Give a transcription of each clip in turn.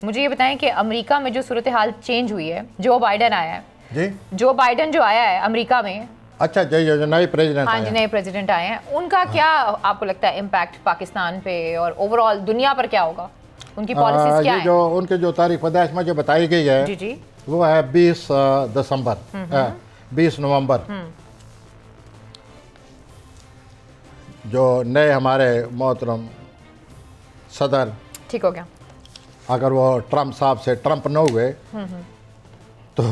मुझे ये बताएं कि अमेरिका में जो सूरत हाल चेंज हुई है, जो बाइडन आया है जी, जो बाइडन जो आया है अमेरिका में, अच्छा जी, जो नए प्रेसिडेंट हाँ जी, नए प्रेसिडेंट आए हैं, उनका क्या आपको लगता है इम्पैक्ट पाकिस्तान पे और ओवरऑल दुनिया पर क्या होगा? उनकी पॉलिसीज क्या है? जो उनके जो तारीख पैदाइश में जो बताई गई है जी जी, वो है 20 दिसंबर 20 नवंबर। जो नए हमारे मोहतरम सदर, ठीक हो गया, अगर वो ट्रंप साहब से ट्रंप न हुए तो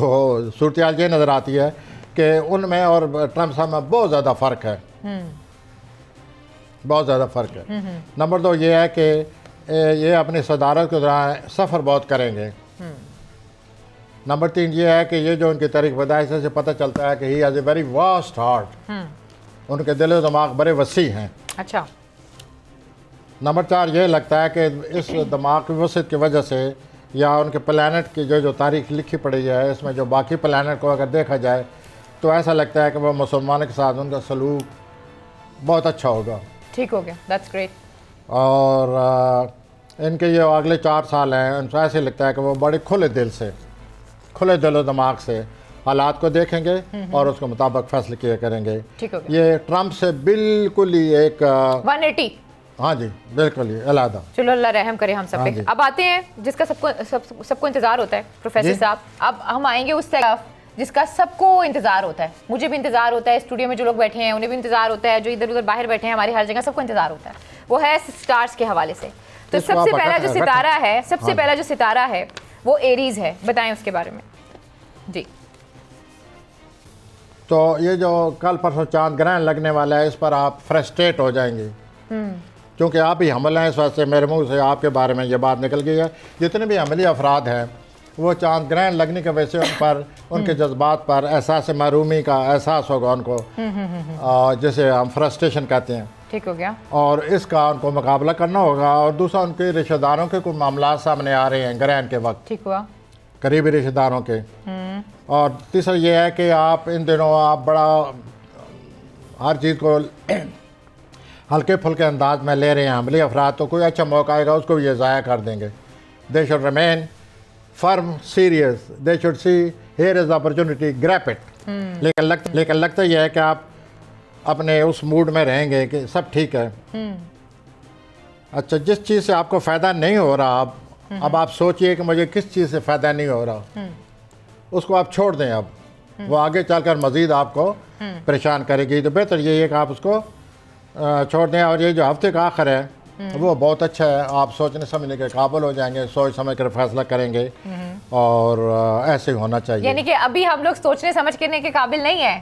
सूरत हाल ये नज़र आती है कि उनमें और ट्रंप साहब में बहुत ज़्यादा फ़र्क है, बहुत ज़्यादा फ़र्क है। नंबर 2 ये है कि ये अपनी सदारत के दौरान सफ़र बहुत करेंगे। नंबर 3 ये है कि ये जो उनकी तारीख पैदाइश से पता चलता है कि he has a very vast heart, उनके दिल दिमाग बड़े वसी हैं। अच्छा। नंबर 4 ये लगता है कि इस दिमाग की वसत की वजह से या उनके प्लानट की जो तारीख लिखी पड़ी है, इसमें जो बाकी प्लानट को अगर देखा जाए तो ऐसा लगता है कि वह मुसलमानों के साथ उनका सलूक बहुत अच्छा होगा। ठीक हो गया, दैट्स ग्रेट। और इनके ये अगले 4 साल हैं, उनको ऐसे लगता है कि वो बड़े खुले दिल से, खुले दिल और दिमाग से हालात को देखेंगे और उसके मुताबिक फैसले किए करेंगे। ठीक हो गया। ये ट्रंप से बिल्कुल ही एक 180, हाँ जी, बिल्कुल ही अलग। चलो अल्लाह रहम करे हम सब पे। अब आते हैं जिसका सबको इंतजार होता है प्रोफेसर साहब। अब हम आएंगे उस तरफ जिसका सबको इंतजार होता है, मुझे भी इंतजार होता है, स्टूडियो में जो लोग बैठे हैं उन्हें भी इंतजार होता है, जो इधर उधर बाहर बैठे हैं, हमारी हर जगह सबको इंतजार होता है। वो है स्टार्स के हवाले से। तो सबसे पहला जो सितारा है, सबसे पहला जो सितारा है वो एरीज है, बताएं उसके बारे में जी। तो ये जो कल परसों चांद ग्रहण लगने वाला है, इस पर आप फ्रस्ट्रेट हो जाएंगे क्योंकि आप ही हमला हैं। इस वजह से मेरे मुंह से आपके बारे में ये बात निकल गई है। जितने भी अमली अफराद हैं वो चांद ग्रहण लगने की वजह से उन पर, उनके जज्बात पर एहसास महरूमी का एहसास होगा उनको, जिसे हम फ्रस्ट्रेशन कहते हैं। ठीक हो गया। और इसका उनको मुकाबला करना होगा। और दूसरा, उनके रिश्तेदारों के कुछ मामला सामने आ रहे हैं ग्रहण के वक्त, ठीक हुआ, करीबी रिश्तेदारों के। और तीसरा ये है कि आप इन दिनों आप बड़ा हर चीज़ को हल्के फुल्के अंदाज में ले रहे हैं अमली अफराद, तो कोई अच्छा मौका आएगा उसको भी ये ज़ाया कर देंगे। They should remain firm serious, they should see here is opportunity, grab it. लेकिन लगता यह है कि आप अपने उस मूड में रहेंगे कि सब ठीक है। अच्छा, जिस चीज़ से आपको फ़ायदा नहीं हो रहा, अब आप सोचिए कि मुझे किस चीज़ से फ़ायदा नहीं हो रहा, उसको आप छोड़ दें। अब वो आगे चलकर मज़ीद आपको परेशान करेगी, तो बेहतर यही है कि आप उसको छोड़ दें। और ये जो हफ्ते का आखिर है वो बहुत अच्छा है, आप सोचने समझने के काबिल हो जाएंगे, सोच समझ कर फैसला करेंगे और ऐसे ही होना चाहिए। यानी कि अभी हम लोग सोचने समझ करने के काबिल नहीं है।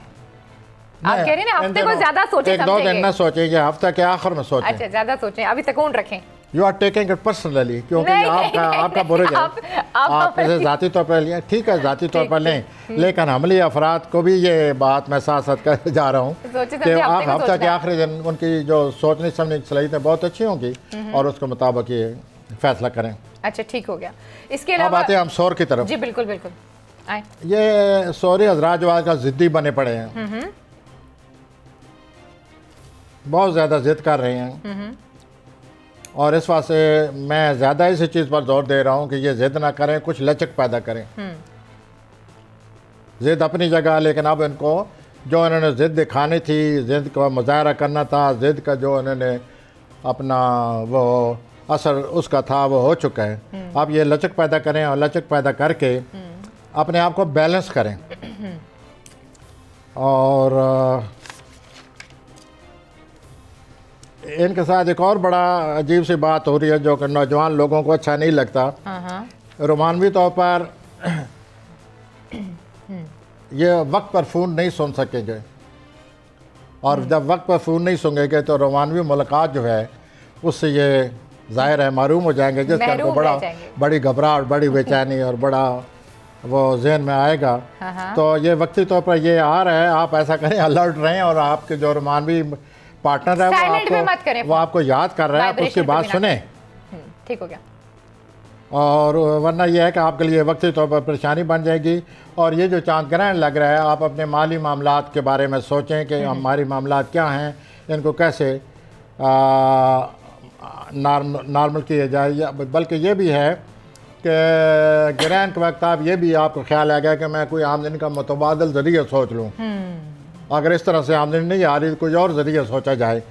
आप कह रहे हैं ना हफ्ते को ज्यादा सोचें, 1-2 दिन ना सोचेंगे, हफ्ते के आखिर में सोचें। अच्छा, ज्यादा सोचें, अभी सुकून रखें। You are taking it personally, क्योंकि आपका बुरुज है, आप इसे ज़ाती तौर पर लें, ठीक है, ज़ाती तौर पर लें, लेकिन हमली अफराद को भी ये बात मैं साथ साथ कर जा रहा हूँ कि आप हफ्ते के आखिरी दिन उनकी जो सोचने समझने की सलाहियतें बहुत अच्छी होंगी और उसके मुताबिक ये फैसला करें। अच्छा, ठीक हो गया। इसके अलावा अब आते हैं हम सौर की तरफ। जी बिल्कुल बिल्कुल। ये सौरी हजरात जो आजकल ज़िद्दी बने पड़े हैं, बहुत ज़्यादा ज़िद कर रहे हैं, और इस वास्ते मैं ज़्यादा इसी चीज़ पर जोर दे रहा हूँ कि ये ज़िद ना करें, कुछ लचक पैदा करें। ज़िद अपनी जगह, लेकिन अब इनको जो इन्होंने ज़िद दिखानी थी, ज़िद का मुजाहरा करना था, ज़िद का जो इन्होंने अपना वो असर उसका था वो हो चुका है। अब ये लचक पैदा करें और लचक पैदा करके अपने आप को बैलेंस करें। और इनके साथ एक और बड़ा अजीब सी बात हो रही है जो कि नौजवान लोगों को अच्छा नहीं लगता। रोमानवी तौर पर ये वक्त पर फ़ोन नहीं सुन सकेंगे, और जब वक्त पर फ़ोन नहीं सुनेंगे तो रोमानवी मुलाकात जो है उससे ये ज़ाहिर है महरूम हो जाएंगे, जिसका उनको बड़ी घबराहट, बड़ी बेचैनी और बड़ा वो जहन में आएगा। तो ये वक्ती तौर पर ये आ रहा है, आप ऐसा करें, अलर्ट रहें, और आपके जो रोमानवी पार्टनर है वो आपको याद कर रहा है, आप उसकी बात सुने। ठीक हो गया। और वरना यह है कि आपके लिए वक्ती तौर पर परेशानी बन जाएगी। और ये जो चांद ग्रहण लग रहा है, आप अपने माली मामलात के बारे में सोचें कि हमारी मामलात क्या हैं, इनको कैसे नॉर्मल किया जाए। बल्कि ये भी है कि गिरान के वक्त आप ये भी आपको ख्याल आ गया कि मैं कोई आमदनी का मुतबादल जरिए सोच लूँ। अगर इस तरह से आमदनी नहीं आ रही तो कोई और जरिए सोचा जाए,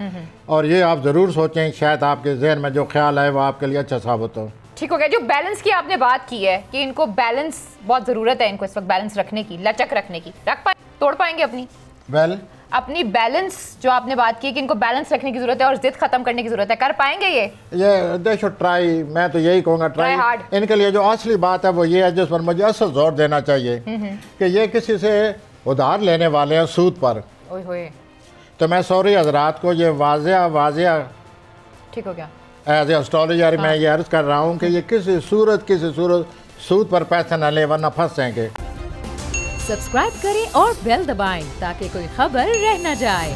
और ये आप ज़रूर सोचें, शायद आपके जहन में जो ख्याल है वो आपके लिए अच्छा साबित हो। ठीक हो गया। जो बैलेंस की आपने बात की है कि इनको बैलेंस बहुत ज़रूरत है, इनको इस वक्त बैलेंस रखने की, लचक रखने की, रख पाए, तोड़ पाएंगे अपनी बैलेंस जो आपने बात की कि इनको बैलेंस रखने की जरूरत है और जिद खत्म करने की जरूरत है, कर पाएंगे ये दे शुड ट्राई। मैं तो यही कहूँगा ट्राई हार्ड। इनके लिए जो असली बात है वो ये है जिस पर मुझे असल जोर देना चाहिए कि ये किसी से उधार लेने वाले हैं सूद पर। तो मैं सॉरी हजरात को ये वाजिया ठीक हो गया एज ए एस्ट्रोलॉजर मैं ये अर्ज कर रहा हूँ कि ये किसी सूरत सूद पर पैसे न ले वरना फंस जाएंगे। सब्सक्राइब करें और बेल दबाएं ताकि कोई खबर रह न जाए।